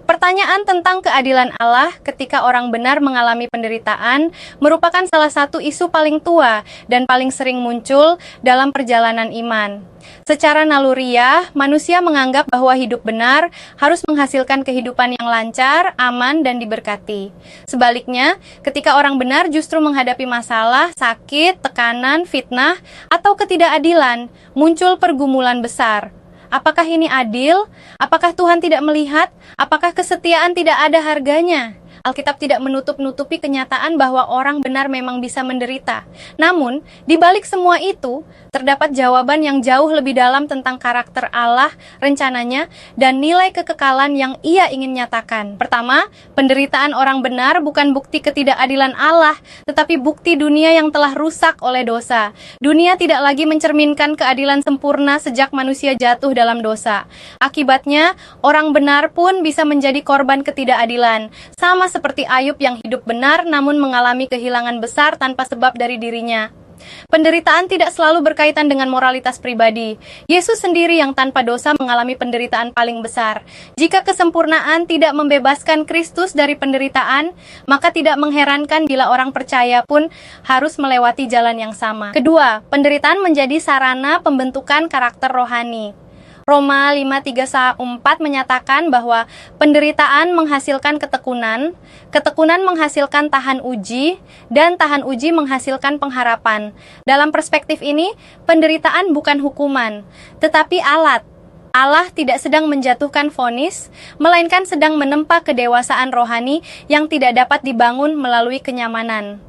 Pertanyaan tentang keadilan Allah ketika orang benar mengalami penderitaan merupakan salah satu isu paling tua dan paling sering muncul dalam perjalanan iman. Secara naluriah, manusia menganggap bahwa hidup benar harus menghasilkan kehidupan yang lancar, aman, dan diberkati. Sebaliknya, ketika orang benar justru menghadapi masalah, sakit, tekanan, fitnah, atau ketidakadilan, muncul pergumulan besar. Apakah ini adil? Apakah Tuhan tidak melihat? Apakah kesetiaan tidak ada harganya? Alkitab tidak menutup-nutupi kenyataan bahwa orang benar memang bisa menderita. Namun, di balik semua itu, terdapat jawaban yang jauh lebih dalam tentang karakter Allah, rencananya, dan nilai kekekalan yang Ia ingin nyatakan. Pertama, penderitaan orang benar bukan bukti ketidakadilan Allah, tetapi bukti dunia yang telah rusak oleh dosa. Dunia tidak lagi mencerminkan keadilan sempurna sejak manusia jatuh dalam dosa. Akibatnya, orang benar pun bisa menjadi korban ketidakadilan. Sama seperti Ayub yang hidup benar namun mengalami kehilangan besar tanpa sebab dari dirinya. Penderitaan tidak selalu berkaitan dengan moralitas pribadi. Yesus sendiri yang tanpa dosa mengalami penderitaan paling besar. Jika kesempurnaan tidak membebaskan Kristus dari penderitaan, maka tidak mengherankan bila orang percaya pun harus melewati jalan yang sama. Kedua, penderitaan menjadi sarana pembentukan karakter rohani. Roma 5:3-4 menyatakan bahwa penderitaan menghasilkan ketekunan, ketekunan menghasilkan tahan uji, dan tahan uji menghasilkan pengharapan. Dalam perspektif ini, penderitaan bukan hukuman, tetapi alat. Allah tidak sedang menjatuhkan vonis, melainkan sedang menempa kedewasaan rohani yang tidak dapat dibangun melalui kenyamanan.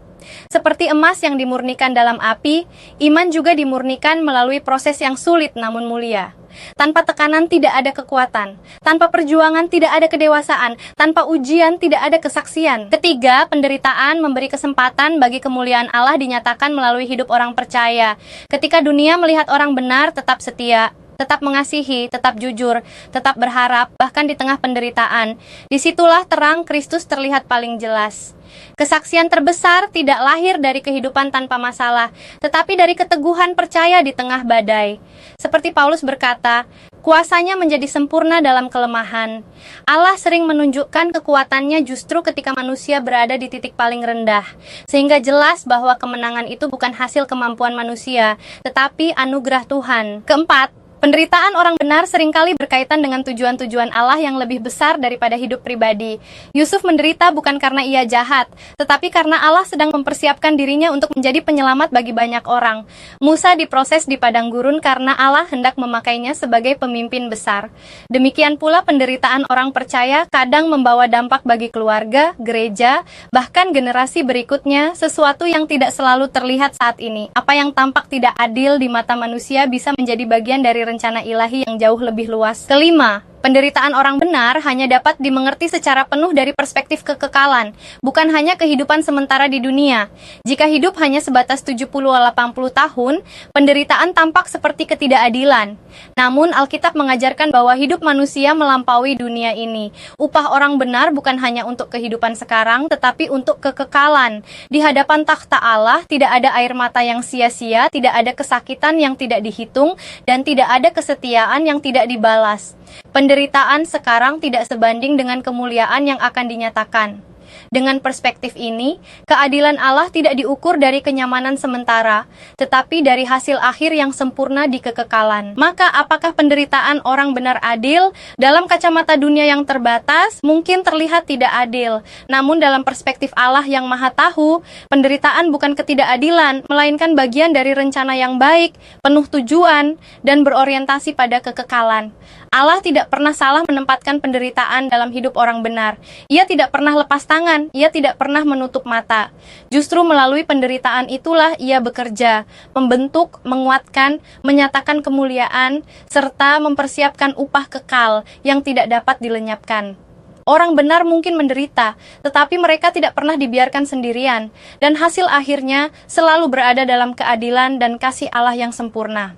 Seperti emas yang dimurnikan dalam api, iman juga dimurnikan melalui proses yang sulit namun mulia. Tanpa tekanan tidak ada kekuatan, tanpa perjuangan tidak ada kedewasaan, tanpa ujian tidak ada kesaksian. Ketiga, penderitaan memberi kesempatan bagi kemuliaan Allah dinyatakan melalui hidup orang percaya. Ketika dunia melihat orang benar tetap setia, tetap mengasihi, tetap jujur, tetap berharap, bahkan di tengah penderitaan, disitulah terang Kristus terlihat paling jelas. Kesaksian terbesar tidak lahir dari kehidupan tanpa masalah, tetapi dari keteguhan percaya di tengah badai. Seperti Paulus berkata, kuasanya menjadi sempurna dalam kelemahan. Allah sering menunjukkan kekuatannya justru ketika manusia berada di titik paling rendah, sehingga jelas bahwa kemenangan itu bukan hasil kemampuan manusia, tetapi anugerah Tuhan. Keempat, penderitaan orang benar seringkali berkaitan dengan tujuan-tujuan Allah yang lebih besar daripada hidup pribadi. Yusuf menderita bukan karena ia jahat, tetapi karena Allah sedang mempersiapkan dirinya untuk menjadi penyelamat bagi banyak orang. Musa diproses di padang gurun karena Allah hendak memakainya sebagai pemimpin besar. Demikian pula penderitaan orang percaya kadang membawa dampak bagi keluarga, gereja, bahkan generasi berikutnya, sesuatu yang tidak selalu terlihat saat ini. Apa yang tampak tidak adil di mata manusia bisa menjadi bagian dari rencana ilahi yang jauh lebih luas. Kelima, penderitaan orang benar hanya dapat dimengerti secara penuh dari perspektif kekekalan, bukan hanya kehidupan sementara di dunia. Jika hidup hanya sebatas 70-80 tahun, penderitaan tampak seperti ketidakadilan. Namun, Alkitab mengajarkan bahwa hidup manusia melampaui dunia ini. Upah orang benar bukan hanya untuk kehidupan sekarang, tetapi untuk kekekalan. Di hadapan takhta Allah, tidak ada air mata yang sia-sia, tidak ada kesakitan yang tidak dihitung, dan tidak ada kesetiaan yang tidak dibalas. Penderitaan sekarang tidak sebanding dengan kemuliaan yang akan dinyatakan. Dengan perspektif ini, keadilan Allah tidak diukur dari kenyamanan sementara, tetapi dari hasil akhir yang sempurna di kekekalan. Maka apakah penderitaan orang benar adil? Dalam kacamata dunia yang terbatas, mungkin terlihat tidak adil. Namun dalam perspektif Allah yang Maha Tahu, penderitaan bukan ketidakadilan, melainkan bagian dari rencana yang baik, penuh tujuan, dan berorientasi pada kekekalan. Allah tidak pernah salah menempatkan penderitaan dalam hidup orang benar. Ia tidak pernah lepas tangan, ia tidak pernah menutup mata. Justru melalui penderitaan itulah ia bekerja, membentuk, menguatkan, menyatakan kemuliaan, serta mempersiapkan upah kekal yang tidak dapat dilenyapkan. Orang benar mungkin menderita, tetapi mereka tidak pernah dibiarkan sendirian, dan hasil akhirnya selalu berada dalam keadilan dan kasih Allah yang sempurna.